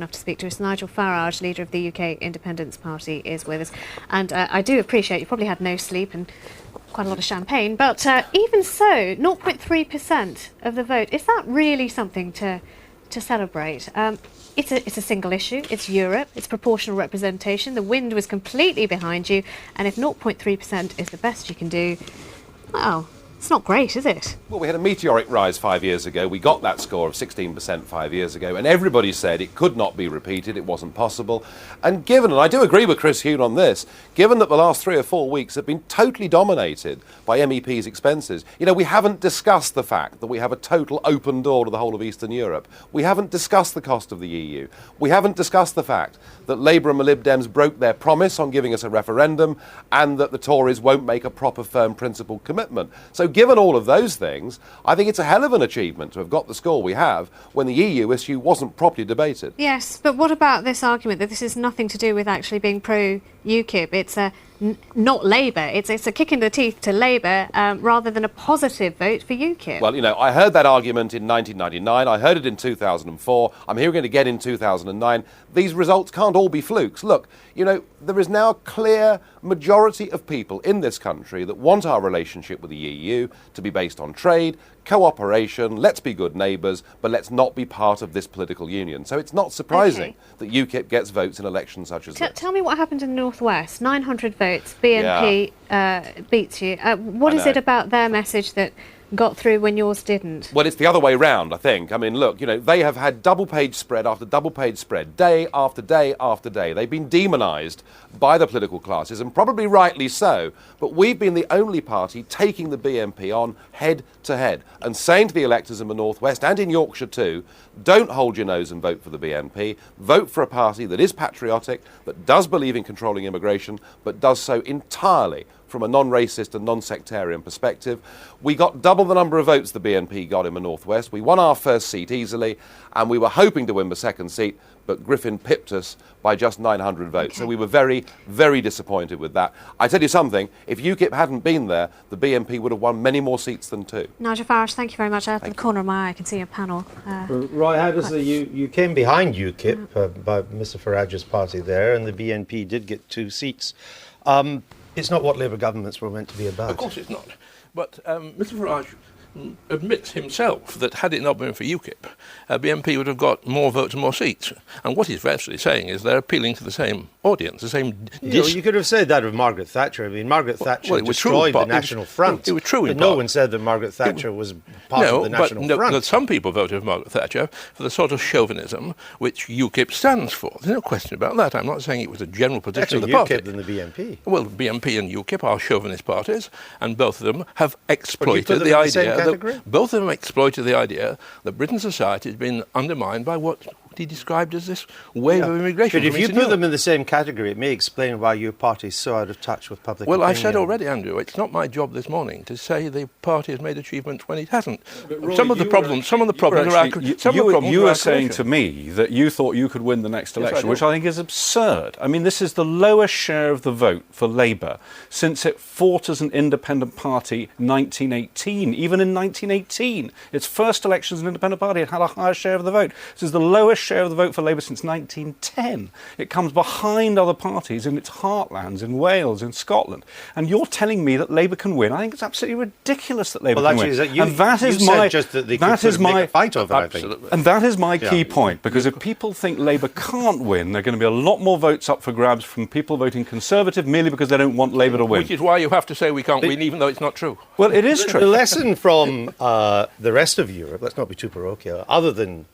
Enough to speak to us. Nigel Farage, leader of the UK Independence Party, is with us. And I do appreciate you probably had no sleep and quite a lot of champagne, but even so, 0.3% of the vote, is that really something to celebrate? It's a single issue, it's Europe, it's proportional representation, the wind was completely behind you, and if 0.3% is the best you can do, well, it's not great, is it? Well, we had a meteoric rise 5 years ago. We got that score of 16% 5 years ago, and everybody said it could not be repeated, it wasn't possible. And given, and I do agree with Chris Huhne on this, given that the last 3 or 4 weeks have been totally dominated by MEPs' expenses, we haven't discussed the fact that we have a total open door to the whole of Eastern Europe. We haven't discussed the cost of the EU. We haven't discussed the fact that Labour and the Lib Dems broke their promise on giving us a referendum, and that the Tories won't make a proper, firm, principled commitment. So given all of those things, I think it's a hell of an achievement to have got the score we have when the EU issue wasn't properly debated. Yes, but what about this argument that this is nothing to do with actually being pro-UKIP? It's not Labour. It's a kick in the teeth to Labour rather than a positive vote for UKIP. Well, I heard that argument in 1999. I heard it in 2004. I'm hearing it again in 2009. These results can't all be flukes. Look, there is now a clear majority of people in this country that want our relationship with the EU to be based on trade, cooperation, let's be good neighbours, but let's not be part of this political union. So it's not surprising that UKIP gets votes in elections such as this. Tell me what happened in the North West. 900 votes, BNP beats you. What is it about their message that got through when yours didn't? Well, it's the other way round, I think. I mean, look, they have had double-page spread after double-page spread, day after day after day. They've been demonised by the political classes, and probably rightly so. But we've been the only party taking the BNP on head-to-head and saying to the electors in the North West and in Yorkshire too, don't hold your nose and vote for the BNP. Vote for a party that is patriotic, that does believe in controlling immigration, but does so entirely from a non-racist and non-sectarian perspective. We got double the number of votes the BNP got in the North West. We won our first seat easily, and we were hoping to win the second seat, but Griffin pipped us by just 900 votes. Okay. So we were very, very disappointed with that. I tell you something, if UKIP hadn't been there, the BNP would have won many more seats than 2. Nigel Farage, thank you very much. Out of the corner of my eye, I can see a panel. Roy Hattersley, you came behind UKIP by Mr Farage's party there, and the BNP did get 2 seats. It's not what Labour governments were meant to be about. Of course it's not. But Mr Farage admits himself that had it not been for UKIP, BNP would have got more votes and more seats. And what he's actually saying is they're appealing to the same audience, the same... You could have said that of Margaret Thatcher. I mean, Margaret Thatcher destroyed the National Front. It was true in but part. no one said that Margaret Thatcher was part of the National Front. But some people voted for Margaret Thatcher for the sort of chauvinism which UKIP stands for. There's no question about that. I'm not saying it was a general position of the party. UKIP than the BNP. Well, BNP and UKIP are chauvinist parties, and both of them have exploited put them the in the same idea category? both of them exploited the idea that Britain's society has been undermined by what he described as this wave of immigration. But if from you Eastern put Europe. them in the same category, it may explain why your party is so out of touch with public Well, opinion. I said already, Andrew, it's not my job this morning to say the party has made achievements when it hasn't. Roy, Some of the problems are You were saying to me that you thought you could win the next election, which I think is absurd. I mean, this is the lowest share of the vote for Labour since it fought as an independent party 1918. Even in 1918, its first election as an independent party, it had a higher share of the vote. This is the lowest share of the vote for Labour since 1910. It comes behind other parties in its heartlands, in Wales, in Scotland. And you're telling me that Labour can win? I think it's absolutely ridiculous that Labour can win. And that is my fight over, I think. And that is my key point, because if people think Labour can't win, there are going to be a lot more votes up for grabs from people voting Conservative merely because they don't want Labour to win. Which is why you have to say we can't win, even though it's not true. Well, it is true. The lesson from the rest of Europe, let's not be too parochial, other than